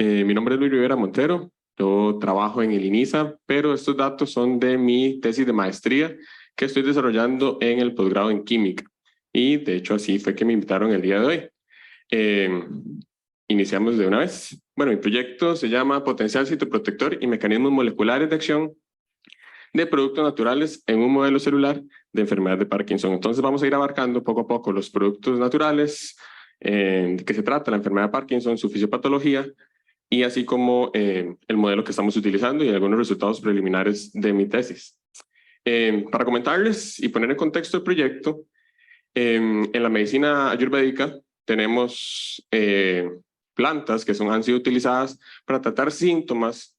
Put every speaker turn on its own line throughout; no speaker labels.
Mi nombre es Luis Rivera Montero, yo trabajo en el INISA, pero estos datos son de mi tesis de maestría que estoy desarrollando en el posgrado en química. Y de hecho así fue que me invitaron el día de hoy. Eh, Iniciamos de una vez. Bueno, mi proyecto se llama Potencial Citoprotector y Mecanismos Moleculares de Acción de Productos Naturales en un modelo celular de enfermedad de Parkinson. Entonces vamos a ir abarcando poco a poco los productos naturales, de qué se trata la enfermedad de Parkinson, su fisiopatología, y así como el modelo que estamos utilizando y algunos resultados preliminares de mi tesis. Para comentarles y poner en contexto el proyecto, en la medicina ayurvédica tenemos plantas que han sido utilizadas para tratar síntomas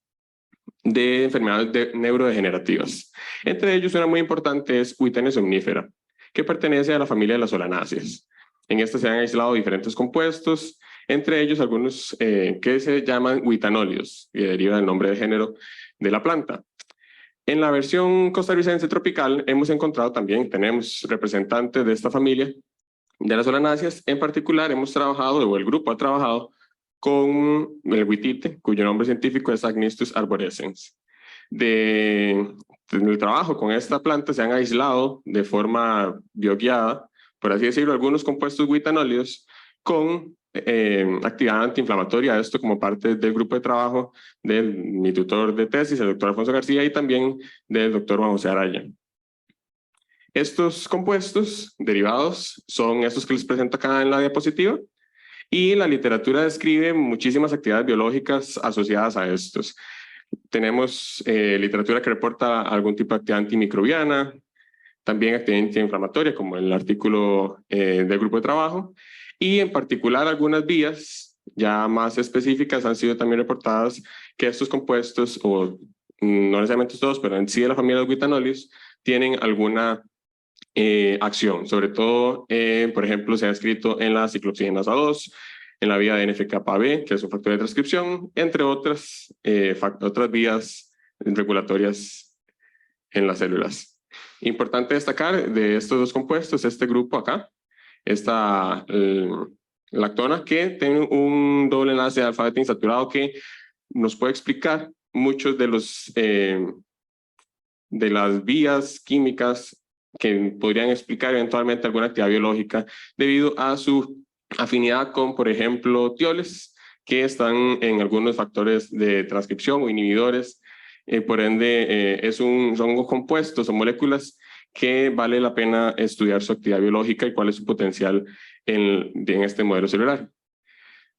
de enfermedades neurodegenerativas. Entre ellos, una muy importante es Witenia somnífera, que pertenece a la familia de las solanáceas. En esta se han aislado diferentes compuestos, entre ellos algunos que se llaman witanólidos, que deriva del nombre de género de la planta. En la versión costarricense tropical hemos encontrado también, tenemos representantes de esta familia de las solanáceas. En particular hemos trabajado, o el grupo ha trabajado, con el huitite, cuyo nombre científico es Agnistus arborescens. Del trabajo con esta planta se han aislado de forma bioguiada, por así decirlo, algunos compuestos witanólidos con actividad antiinflamatoria, esto como parte del grupo de trabajo de mi tutor de tesis, el doctor Alfonso García, y también del doctor Juan José Araya. Estos compuestos derivados son estos que les presento acá en la diapositiva, y la literatura describe muchísimas actividades biológicas asociadas a estos. Tenemos literatura que reporta algún tipo de actividad antimicrobiana, también actividad antiinflamatoria, como el artículo del grupo de trabajo, y en particular algunas vías ya más específicas han sido también reportadas que estos compuestos, o no necesariamente todos, pero en sí de la familia de los witanólidos, tienen alguna acción. Sobre todo, por ejemplo, se ha escrito en la ciclooxigenasa 2, en la vía de NF-κB, que es un factor de transcripción, entre otras vías regulatorias en las células. Importante destacar de estos dos compuestos, este grupo acá, esta lactona, que tiene un doble enlace de alfa-beta insaturado que nos puede explicar muchos de las vías químicas que podrían explicar eventualmente alguna actividad biológica debido a su afinidad con, por ejemplo, tioles, que están en algunos factores de transcripción o inhibidores. Por ende, son compuestos o moléculas que vale la pena estudiar su actividad biológica y cuál es su potencial en este modelo celular.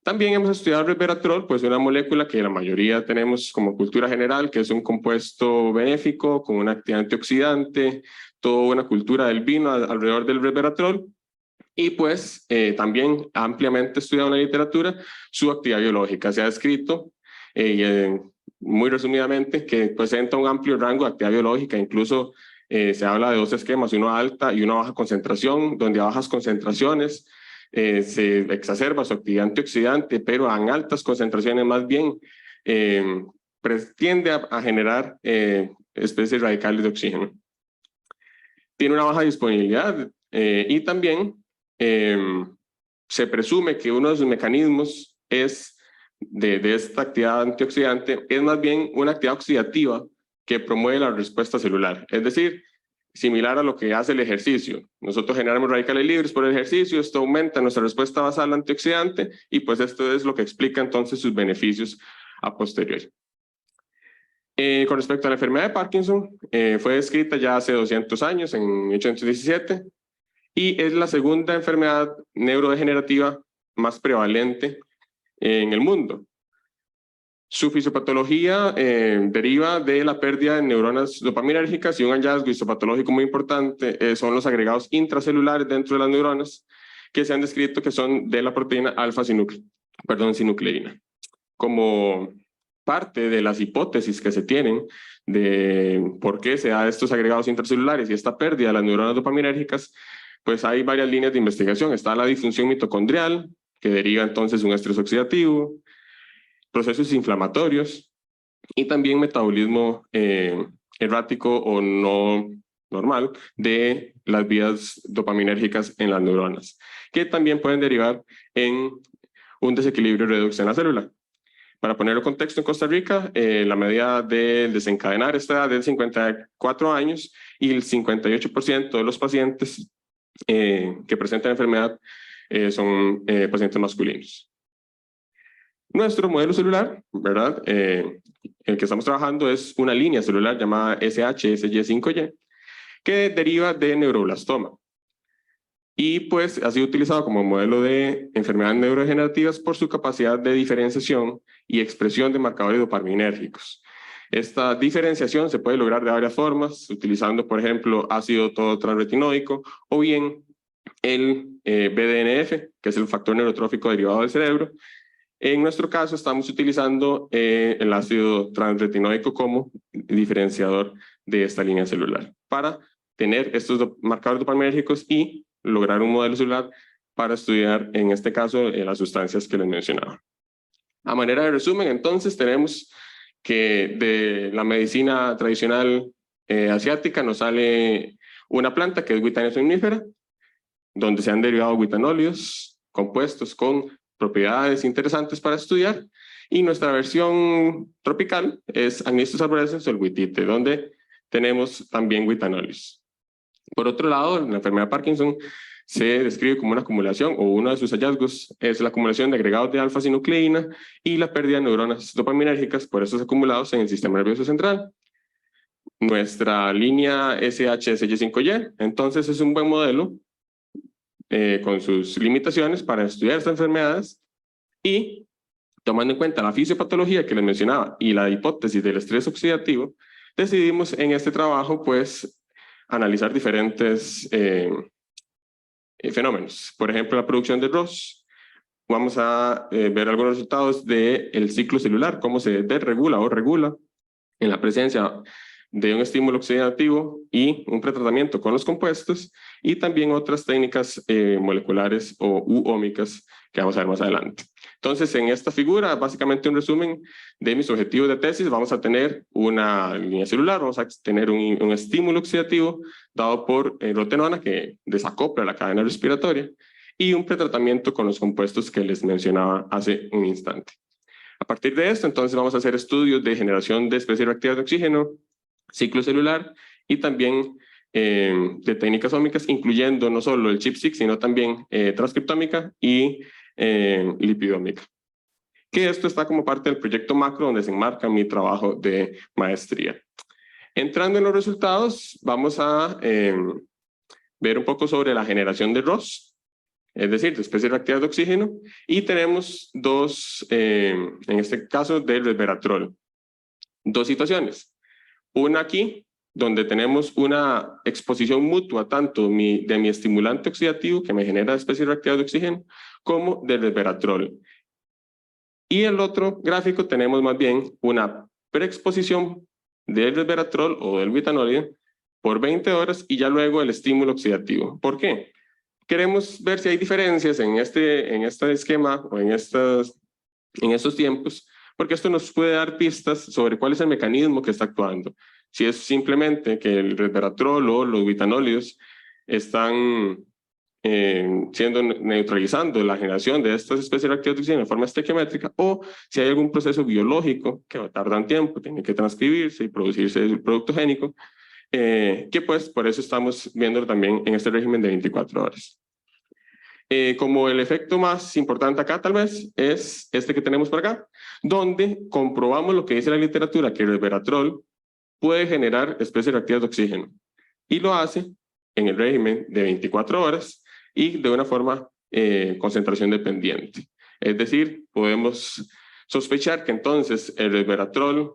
También hemos estudiado el resveratrol, pues una molécula que la mayoría tenemos como cultura general, que es un compuesto benéfico con una actividad antioxidante, toda una cultura del vino alrededor del resveratrol, y pues también ampliamente estudiado en la literatura su actividad biológica. Se ha descrito muy resumidamente que presenta un amplio rango de actividad biológica, incluso se habla de dos esquemas, uno a alta y uno a baja concentración, donde a bajas concentraciones se exacerba su actividad antioxidante, pero en altas concentraciones más bien tiende a generar especies radicales de oxígeno. Tiene una baja disponibilidad y también se presume que uno de sus mecanismos de esta actividad antioxidante es más bien una actividad oxidativa que promueve la respuesta celular, es decir, similar a lo que hace el ejercicio. Nosotros generamos radicales libres por el ejercicio, esto aumenta nuestra respuesta basal antioxidante y pues esto es lo que explica entonces sus beneficios a posteriori. Con respecto a la enfermedad de Parkinson, fue descrita ya hace 200 años, en 1817, y es la segunda enfermedad neurodegenerativa más prevalente en el mundo. Su fisiopatología deriva de la pérdida de neuronas dopaminérgicas, y un hallazgo histopatológico muy importante son los agregados intracelulares dentro de las neuronas que se han descrito que son de la proteína alfa-sinucleína. Como parte de las hipótesis que se tienen de por qué se da estos agregados intracelulares y esta pérdida de las neuronas dopaminérgicas, pues hay varias líneas de investigación. Está la disfunción mitocondrial, que deriva entonces un estrés oxidativo, procesos inflamatorios y también metabolismo errático o no normal de las vías dopaminérgicas en las neuronas, que también pueden derivar en un desequilibrio redox en la célula. Para ponerlo en contexto, en Costa Rica, la media de desencadenar esta edad es de 54 años y el 58% de los pacientes que presentan enfermedad son pacientes masculinos. Nuestro modelo celular, ¿verdad? El que estamos trabajando es una línea celular llamada SHSY5Y, que deriva de neuroblastoma. Y pues ha sido utilizado como modelo de enfermedades neurodegenerativas por su capacidad de diferenciación y expresión de marcadores dopaminérgicos. Esta diferenciación se puede lograr de varias formas, utilizando, por ejemplo, ácido todotransretinoico o bien el BDNF, que es el factor neurotrófico derivado del cerebro. En nuestro caso, estamos utilizando el ácido transretinoico como diferenciador de esta línea celular para tener estos marcadores dopaminérgicos y lograr un modelo celular para estudiar, en este caso, las sustancias que les mencionaba. A manera de resumen, entonces, tenemos que de la medicina tradicional asiática nos sale una planta que es Witania somnífera, donde se han derivado guitanóleos compuestos con propiedades interesantes para estudiar, y nuestra versión tropical es Agnistris arborescens o el huitite, donde tenemos también guitanóleos. Por otro lado, la enfermedad de Parkinson se describe como una acumulación, o uno de sus hallazgos es la acumulación de agregados de alfa-sinucleína y la pérdida de neuronas dopaminérgicas por estos acumulados en el sistema nervioso central. Nuestra línea SHSY5Y, entonces, es un buen modelo con sus limitaciones para estudiar estas enfermedades, y tomando en cuenta la fisiopatología que les mencionaba y la hipótesis del estrés oxidativo, decidimos en este trabajo pues analizar diferentes fenómenos. Por ejemplo, la producción de ROS. Vamos a ver algunos resultados del ciclo celular, cómo se desregula o regula en la presencia de un estímulo oxidativo y un pretratamiento con los compuestos, y también otras técnicas moleculares o ómicas que vamos a ver más adelante. Entonces, en esta figura, básicamente un resumen de mis objetivos de tesis. Vamos a tener una línea celular, vamos a tener un estímulo oxidativo dado por rotenona que desacopla la cadena respiratoria, y un pretratamiento con los compuestos que les mencionaba hace un instante. A partir de esto, entonces, vamos a hacer estudios de generación de especies reactivas de oxígeno, ciclo celular y también de técnicas ómicas, incluyendo no solo el ChIP-6, sino también transcriptómica y lipidómica. Que esto está como parte del proyecto macro donde se enmarca mi trabajo de maestría. Entrando en los resultados, vamos a ver un poco sobre la generación de ROS, es decir, de especies reactivas de oxígeno, y tenemos dos, en este caso, del resveratrol. Dos situaciones. Una aquí, donde tenemos una exposición mutua tanto de mi estimulante oxidativo que me genera especies reactivas de oxígeno como del resveratrol. Y el otro gráfico tenemos más bien una preexposición del resveratrol o del butanol por 20 horas y ya luego el estímulo oxidativo. ¿Por qué? Queremos ver si hay diferencias en este esquema o en estos tiempos, porque esto nos puede dar pistas sobre cuál es el mecanismo que está actuando. Si es simplemente que el resveratrol o los butanóleos están neutralizando la generación de estas especies reactivas de oxígeno de forma estequiométrica, o si hay algún proceso biológico que va a tardar tiempo, tiene que transcribirse y producirse el producto génico, que pues por eso estamos viéndolo también en este régimen de 24 horas. Como el efecto más importante acá tal vez es este que tenemos por acá, donde comprobamos lo que dice la literatura, que el resveratrol puede generar especies reactivas de oxígeno, y lo hace en el régimen de 24 horas y de una forma concentración dependiente. Es decir, podemos sospechar que entonces el resveratrol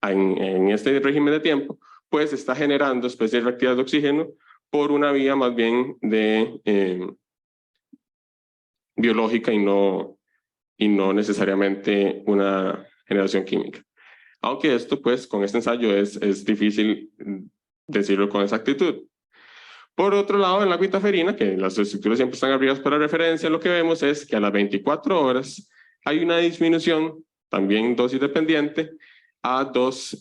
en este régimen de tiempo pues está generando especies reactivas de oxígeno por una vía más bien de biológica y no necesariamente una generación química. Aunque esto, pues, con este ensayo es difícil decirlo con exactitud. Por otro lado, en la guitaferina, que las estructuras siempre están abiertas para referencia, lo que vemos es que a las 24 horas hay una disminución, también dosis dependiente, a 2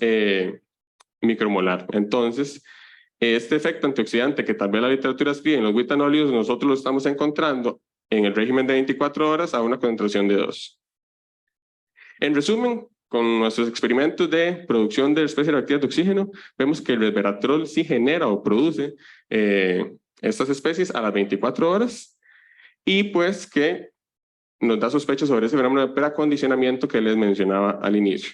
micromolar. Entonces, este efecto antioxidante que tal vez la literatura escribe en los butanóleos, nosotros lo estamos encontrando en el régimen de 24 horas a una concentración de 2. En resumen, con nuestros experimentos de producción de especies reactivas de oxígeno, vemos que el resveratrol sí genera o produce estas especies a las 24 horas y pues que nos da sospecha sobre ese fenómeno de preacondicionamiento que les mencionaba al inicio,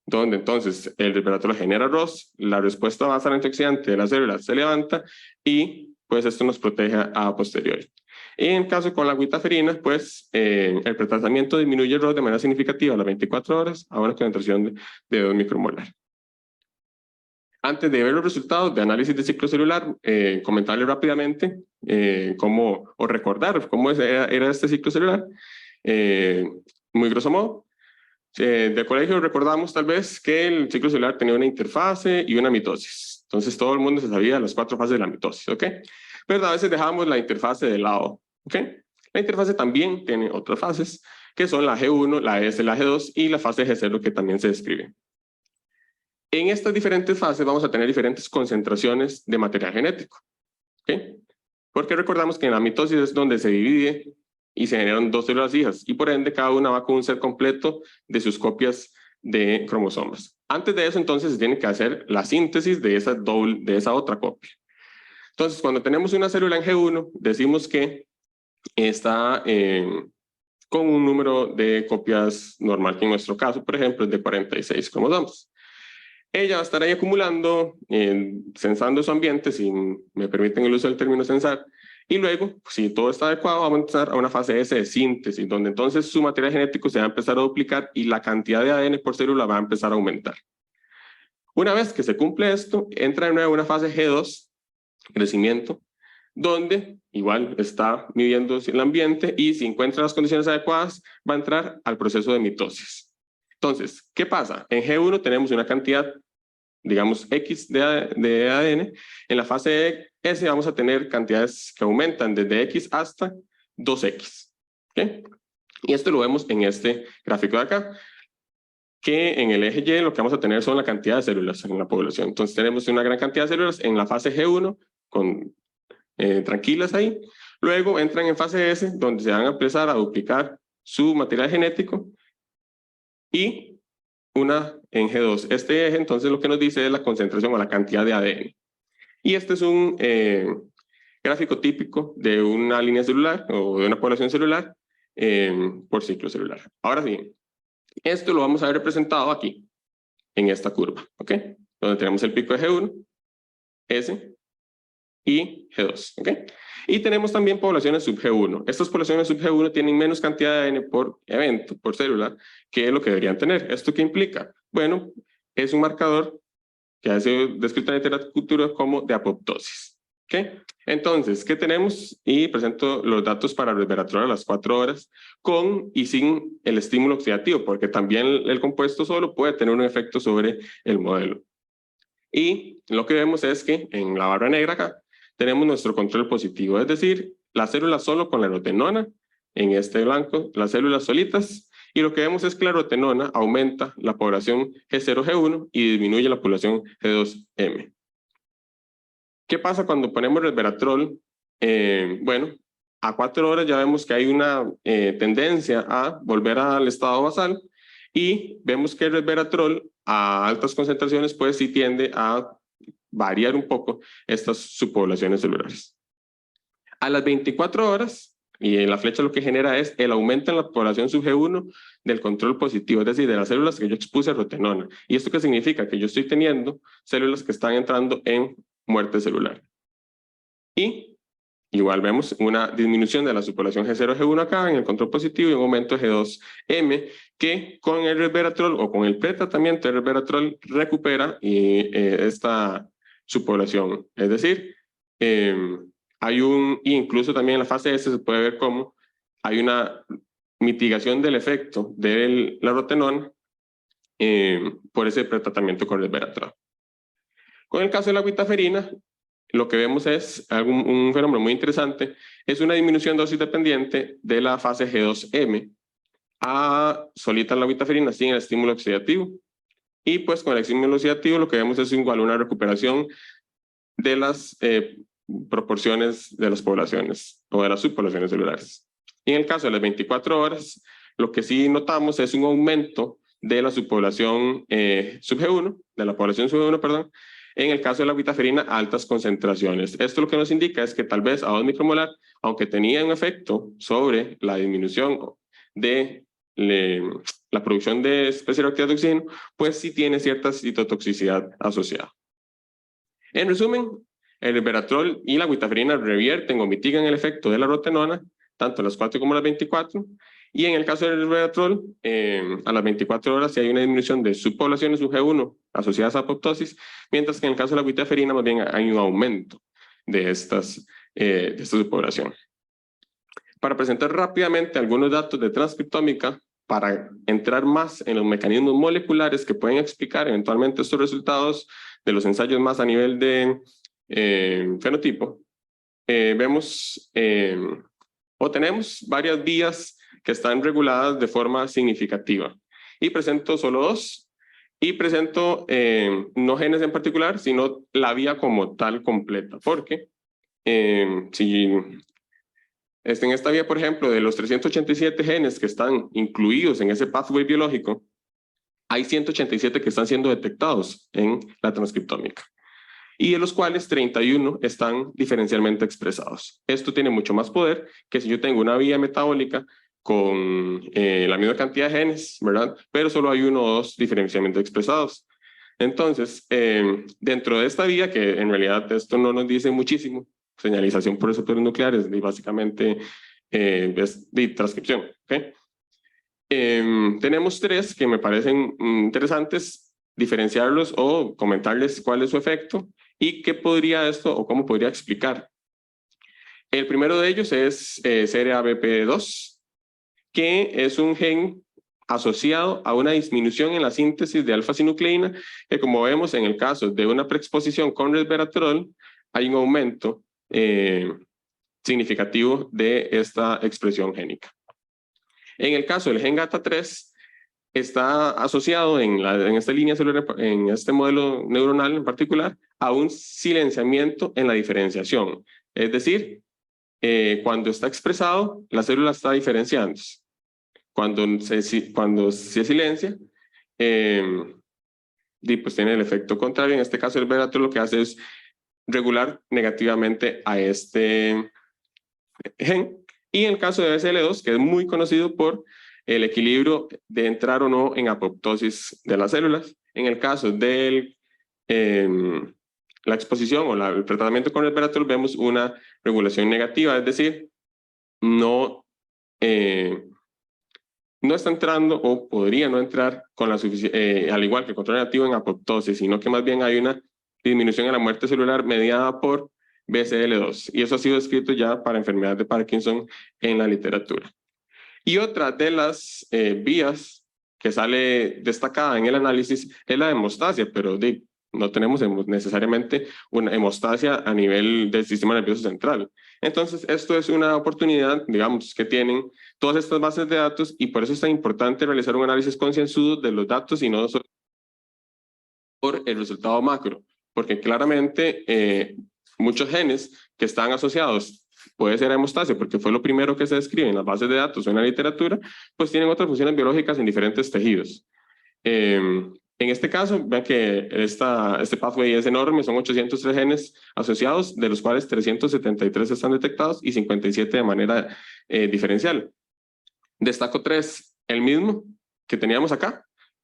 donde entonces el resveratrol genera ROS, la respuesta basal antioxidante de las células se levanta y pues esto nos protege a posteriori. Y en el caso con la guitaferina, pues el pretratamiento disminuye el ROS de manera significativa a las 24 horas a una concentración de 2 micromolar. Antes de ver los resultados de análisis de ciclo celular, comentarles rápidamente cómo, o recordar cómo era este ciclo celular. Muy grosso modo, de colegio recordamos tal vez que el ciclo celular tenía una interfase y una mitosis. Entonces todo el mundo se sabía las 4 fases de la mitosis, ¿ok? Pero a veces dejamos la interfase de lado, ¿ok? La interfase también tiene otras fases, que son la G1, la S, la G2 y la fase G0 que también se describe. En estas diferentes fases vamos a tener diferentes concentraciones de material genético, ¿ok? Porque recordamos que en la mitosis es donde se divide y se generan 2 células hijas y por ende cada una va con un set completo de sus copias de cromosomas. Antes de eso entonces se tiene que hacer la síntesis de esa otra copia. Entonces cuando tenemos una célula en G1 decimos que está con un número de copias normal, que en nuestro caso por ejemplo es de 46 cromosomas. Ella va a estar ahí acumulando, censando su ambiente, si me permiten el uso del término censar, y luego, si todo está adecuado, vamos a entrar a una fase S de síntesis, donde entonces su material genético se va a empezar a duplicar y la cantidad de ADN por célula va a empezar a aumentar. Una vez que se cumple esto, entra de nuevo una fase G2, crecimiento, donde igual está midiendo el ambiente y si encuentra las condiciones adecuadas, va a entrar al proceso de mitosis. Entonces, ¿qué pasa? En G1 tenemos una cantidad digamos X de ADN, en la fase S vamos a tener cantidades que aumentan desde X hasta 2X. ¿Okay? Y esto lo vemos en este gráfico de acá, que en el eje Y lo que vamos a tener son la cantidad de células en la población. Entonces tenemos una gran cantidad de células en la fase G1, tranquilas ahí. Luego entran en fase S, donde se van a empezar a duplicar su material genético y una en G2. Este eje entonces lo que nos dice es la concentración o la cantidad de ADN. Y este es un gráfico típico de una línea celular o de una población celular por ciclo celular. Ahora bien, esto lo vamos a ver representado aquí, en esta curva, ¿ok? Donde tenemos el pico de G1, S y G2, ¿ok? Y tenemos también poblaciones sub G1. Estas poblaciones sub G1 tienen menos cantidad de ADN por evento, por célula, que lo que deberían tener. ¿Esto qué implica? Bueno, es un marcador que ha sido descrito en la literatura como de apoptosis. ¿Okay? Entonces, ¿qué tenemos? Y presento los datos para resveratrol a las 4 horas con y sin el estímulo oxidativo, porque también el compuesto solo puede tener un efecto sobre el modelo. Y lo que vemos es que en la barra negra acá tenemos nuestro control positivo, es decir, las células solo con la rotenona, en este blanco, las células solitas, y lo que vemos es que la rotenona aumenta la población G0, G1 y disminuye la población G2M. ¿Qué pasa cuando ponemos resveratrol? Bueno, a 4 horas ya vemos que hay una tendencia a volver al estado basal y vemos que el resveratrol a altas concentraciones pues sí tiende a variar un poco estas subpoblaciones celulares. A las 24 horas, y la flecha lo que genera es el aumento en la población sub G1 del control positivo, es decir, de las células que yo expuse a rotenona. ¿Y esto qué significa? Que yo estoy teniendo células que están entrando en muerte celular. Y igual vemos una disminución de la subpoblación G0, G1 acá en el control positivo y un aumento de G2M que con el resveratrol o con el pretratamiento del resveratrol recupera esta subpoblación. Es decir, hay incluso también en la fase S se puede ver cómo hay una mitigación del efecto de la rotenona por ese pretratamiento con resveratrol. Con el caso de la guitaferina, lo que vemos es un fenómeno muy interesante, es una disminución dosis dependiente de la fase G2M a solita la guitaferina sin el estímulo oxidativo. Y pues con el estímulo oxidativo lo que vemos es igual una recuperación de las proporciones de las poblaciones o de las subpoblaciones celulares. Y en el caso de las 24 horas, lo que sí notamos es un aumento de la subpoblación sub-G1, de la población sub-G1, perdón, en el caso de la buitaferina a altas concentraciones. Esto lo que nos indica es que tal vez a 2 micromolar, aunque tenía un efecto sobre la disminución de la producción de especies reactivas de oxígeno, pues sí tiene cierta citotoxicidad asociada. En resumen, el resveratrol y la buitaferina revierten o mitigan el efecto de la rotenona, tanto a las 4 como a las 24, y en el caso del resveratrol, a las 24 horas sí hay una disminución de subpoblaciones UG1 asociadas a apoptosis, mientras que en el caso de la buitaferina más bien hay un aumento de esta subpoblación. Para presentar rápidamente algunos datos de transcriptómica, para entrar más en los mecanismos moleculares que pueden explicar eventualmente estos resultados de los ensayos más a nivel de fenotipo, vemos o tenemos varias vías que están reguladas de forma significativa. Y presento solo 2, y presento no genes en particular, sino la vía como tal completa, porque si en esta vía, por ejemplo, de los 387 genes que están incluidos en ese pathway biológico, hay 187 que están siendo detectados en la transcriptómica, y de los cuales 31 están diferencialmente expresados. Esto tiene mucho más poder que si yo tengo una vía metabólica con la misma cantidad de genes, ¿verdad? Pero solo hay 1 o 2 diferencialmente expresados. Entonces, dentro de esta vía, que en realidad esto no nos dice muchísimo, señalización por receptores nucleares, y básicamente es de transcripción, ¿okay? Tenemos 3 que me parecen interesantes diferenciarlos o comentarles cuál es su efecto y qué podría esto o cómo podría explicar. El primero de ellos es CRABP2, que es un gen asociado a una disminución en la síntesis de alfa-sinucleína, que como vemos en el caso de una preexposición con resveratrol, hay un aumento significativo de esta expresión génica. En el caso del gen GATA3, está asociado en esta línea celular, en este modelo neuronal en particular, a un silenciamiento en la diferenciación. Es decir, cuando está expresado, la célula está diferenciándose. Cuando se silencia, pues tiene el efecto contrario. En este caso, el resveratrol lo que hace es regular negativamente a este gen. Y en el caso de BCL2, que es muy conocido por el equilibrio de entrar o no en apoptosis de las células. En el caso de la exposición o el tratamiento con resveratrol, vemos una regulación negativa, es decir, no está entrando o podría no entrar con al igual que el control negativo en apoptosis, sino que más bien hay una disminución en la muerte celular mediada por BCL2, y eso ha sido escrito ya para enfermedad de Parkinson en la literatura. Y otra de las vías que sale destacada en el análisis es la hemostasia, pero no tenemos necesariamente una hemostasia a nivel del sistema nervioso central. Entonces, esto es una oportunidad, digamos, que tienen todas estas bases de datos, y por eso es tan importante realizar un análisis concienzudo de los datos y no solo por el resultado macro, porque claramente muchos genes que están asociados, puede ser hemostasia, porque fue lo primero que se describe en las bases de datos o en la literatura, pues tienen otras funciones biológicas en diferentes tejidos. En este caso, vean que este pathway es enorme, son 803 genes asociados, de los cuales 373 están detectados y 57 de manera diferencial. Destaco 3, el mismo que teníamos acá.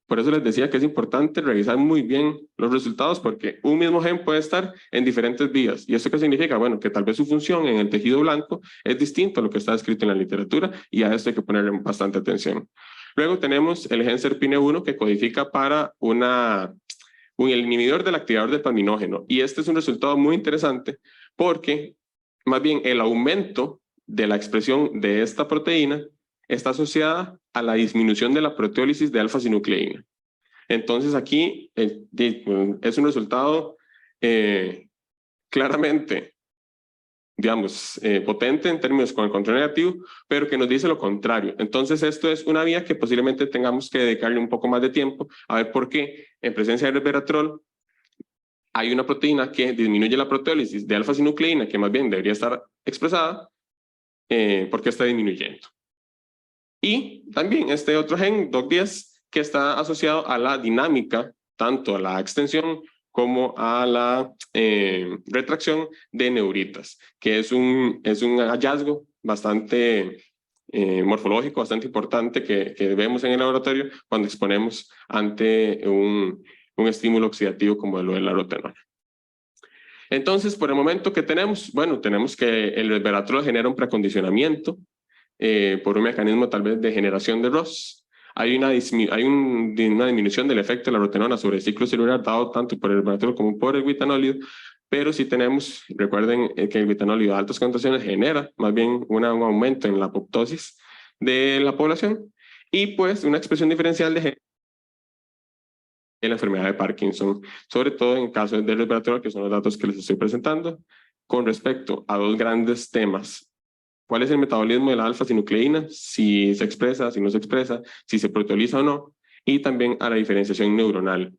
Por eso les decía que es importante revisar muy bien los resultados, porque un mismo gen puede estar en diferentes vías. ¿Y esto qué significa? Bueno, que tal vez su función en el tejido blanco es distinto a lo que está escrito en la literatura, y a esto hay que ponerle bastante atención. Luego tenemos el gen SERPINE1, que codifica para el inhibidor del activador del palminógeno. Y este es un resultado muy interesante porque más bien el aumento de la expresión de esta proteína está asociada a la disminución de la proteólisis de alfa-sinucleína. Entonces aquí es un resultado claramente, digamos, potente en términos con el control negativo, pero que nos dice lo contrario. Entonces esto es una vía que posiblemente tengamos que dedicarle un poco más de tiempo a ver por qué en presencia de resveratrol hay una proteína que disminuye la proteólisis de alfa-sinucleína, que más bien debería estar expresada, porque está disminuyendo. Y también este otro gen, DOC10, que está asociado a la dinámica, tanto a la extensión como a la retracción de neuritas, que es un hallazgo bastante morfológico, bastante importante que vemos en el laboratorio cuando exponemos ante un estímulo oxidativo como lo de la rotenona. Entonces, por el momento que tenemos, bueno, tenemos que el resveratrol genera un precondicionamiento por un mecanismo tal vez de generación de ROS. Hay una disminución del efecto de la rotenona sobre el ciclo celular dado tanto por el resveratrol como por el guitanólido, pero sí tenemos, recuerden que el guitanólido a altas concentraciones genera más bien un aumento en la apoptosis de la población y pues una expresión diferencial de en la enfermedad de Parkinson, sobre todo en casos del resveratrol, que son los datos que les estoy presentando, con respecto a dos grandes temas. ¿Cuál es el metabolismo de la alfa-sinucleína? Si se expresa, si no se expresa, si se proteoliza o no, y también a la diferenciación neuronal.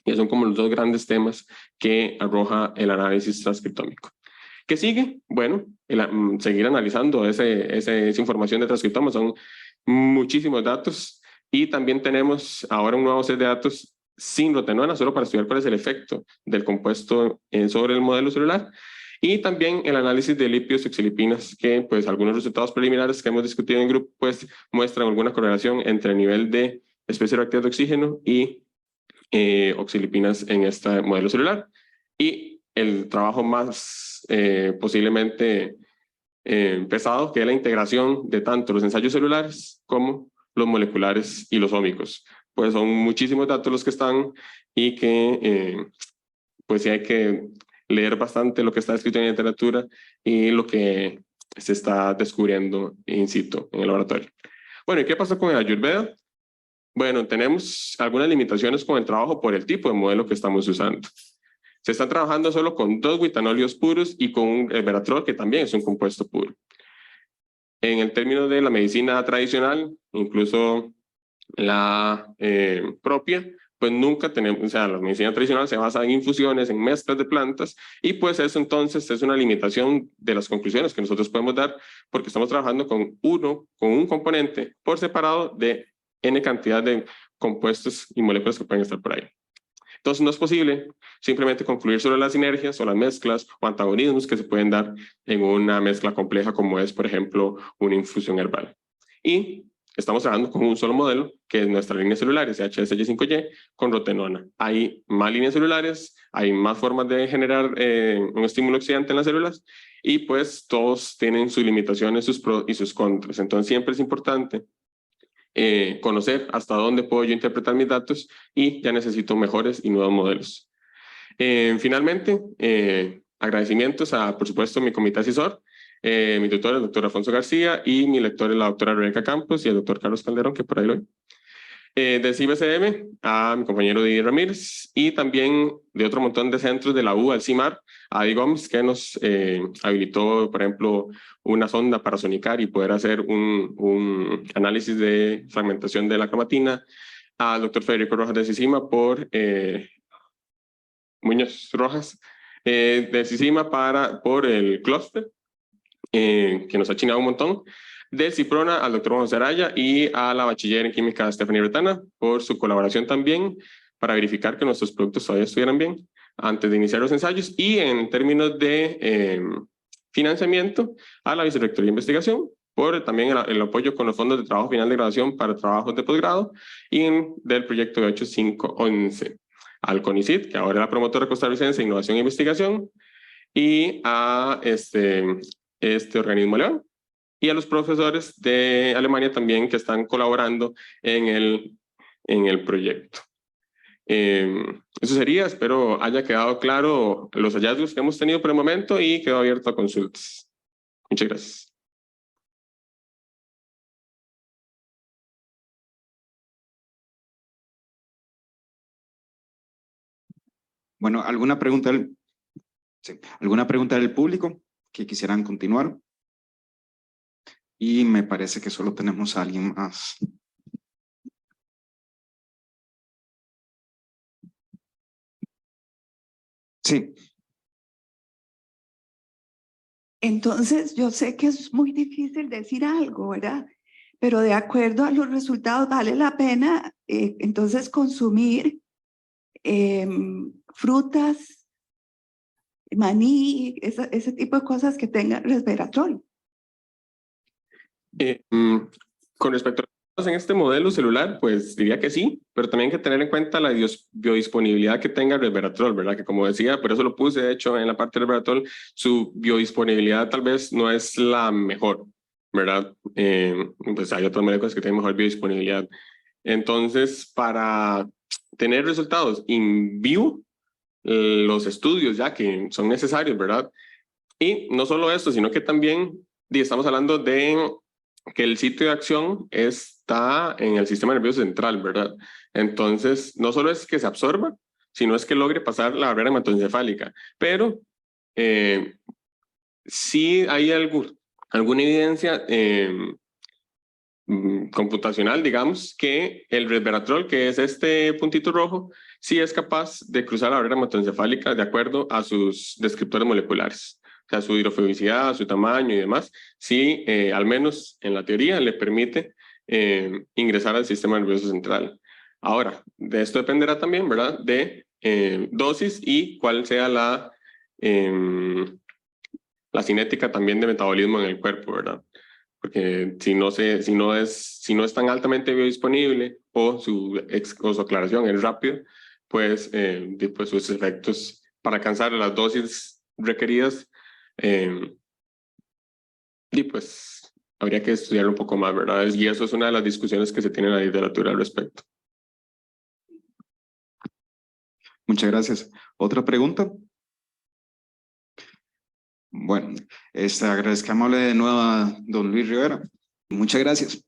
Y son como los dos grandes temas que arroja el análisis transcriptómico. ¿Qué sigue? Bueno, seguir analizando esa información de transcriptoma, son muchísimos datos, y también tenemos ahora un nuevo set de datos sin rotenona, solo para estudiar cuál es el efecto del compuesto sobre el modelo celular, y también el análisis de lípidos y oxilipinas, que pues algunos resultados preliminares que hemos discutido en grupo pues muestran alguna correlación entre el nivel de especie reactiva de oxígeno y oxilipinas en este modelo celular. Y el trabajo más posiblemente pesado, que es la integración de tanto los ensayos celulares como los moleculares y los ómicos. Pues son muchísimos datos los que están y que pues sí hay que leer bastante lo que está escrito en la literatura y lo que se está descubriendo in situ en el laboratorio. Bueno, ¿y qué pasa con el Ayurveda? Bueno, tenemos algunas limitaciones con el trabajo por el tipo de modelo que estamos usando. Se está trabajando solo con 2 guitanóleos puros y con un resveratrol, que también es un compuesto puro. En el término de la medicina tradicional, incluso la propia, pues nunca tenemos, o sea, la medicina tradicional se basa en infusiones, en mezclas de plantas, y pues eso entonces es una limitación de las conclusiones que nosotros podemos dar, porque estamos trabajando con un componente por separado de N cantidad de compuestos y moléculas que pueden estar por ahí. Entonces no es posible simplemente concluir sobre las sinergias o las mezclas o antagonismos que se pueden dar en una mezcla compleja como es, por ejemplo, una infusión herbal. Y estamos trabajando con un solo modelo, que es nuestra línea celular, HSY5Y, con rotenona. Hay más líneas celulares, hay más formas de generar un estímulo oxidante en las células, y pues todos tienen sus limitaciones, sus pros y sus contras. Entonces siempre es importante conocer hasta dónde puedo yo interpretar mis datos, y ya necesito mejores y nuevos modelos. Finalmente, agradecimientos a, por supuesto, mi comité asesor, mi tutor, el doctor Alfonso García, y mi lector, la doctora Rebeca Campos, y el doctor Carlos Calderón, que por ahí lo hay. Del CIBCM, a mi compañero Didier Ramírez, y también de otro montón de centros de la U, al CIMAR, a Adi Gómez, que nos habilitó, por ejemplo, una sonda para sonicar y poder hacer un análisis de fragmentación de la cromatina, al doctor Federico Rojas de CICIMA por Muñoz Rojas de CICIMA por el clúster, que nos ha chingado un montón. De Ciprona al doctor José Araya, y a la bachiller en química Stephanie Retana por su colaboración también para verificar que nuestros productos todavía estuvieran bien antes de iniciar los ensayos. Y en términos de financiamiento, a la Vicerrectoría de Investigación por también el apoyo con los fondos de trabajo final de graduación para trabajos de posgrado, y del proyecto de 8511. Al CONICIT, que ahora es la promotora costarricense de Innovación e Investigación, y a este organismo alemán, y a los profesores de Alemania también que están colaborando en el proyecto. Eso sería, espero haya quedado claro los hallazgos que hemos tenido por el momento, y quedo abierto a consultas. Muchas gracias.
Bueno, ¿alguna pregunta del público que quisieran continuar? Y me parece que solo tenemos a alguien más. Sí.
Entonces, yo sé que es muy difícil decir algo, ¿verdad? pero de acuerdo a los resultados vale la pena entonces consumir frutas, maní, ese tipo de cosas que tengan resveratrol.
Con respecto a en este modelo celular, pues diría que sí, pero también hay que tener en cuenta la biodisponibilidad que tenga el resveratrol, ¿verdad? Que como decía, por eso lo puse, de hecho, en la parte del resveratrol, su biodisponibilidad tal vez no es la mejor, ¿verdad? Pues hay otras moléculas que tienen mejor biodisponibilidad. Entonces, para tener resultados in vivo, los estudios ya que son necesarios, ¿verdad? Y no solo esto, sino que también estamos hablando de que el sitio de acción está en el sistema nervioso central, ¿verdad? Entonces, no solo es que se absorba, sino es que logre pasar la barrera hematoencefálica. Pero sí hay alguna evidencia computacional, digamos, que el resveratrol, que es este puntito rojo, sí es capaz de cruzar la barrera hematoencefálica de acuerdo a sus descriptores moleculares. O sea, su hidrofobicidad, su tamaño y demás, sí, al menos en la teoría, le permite ingresar al sistema nervioso central. Ahora, de esto dependerá también, ¿verdad?, de dosis y cuál sea la cinética también de metabolismo en el cuerpo, ¿verdad? Porque si no es tan altamente biodisponible o su aclaración es rápida, pues, pues sus efectos para alcanzar las dosis requeridas, y pues habría que estudiarlo un poco más, ¿verdad? Y eso es una de las discusiones que se tiene en la literatura al respecto.
Muchas gracias. ¿Otra pregunta? Bueno, agradezcámosle de nuevo a don Luis Rivera. Muchas gracias.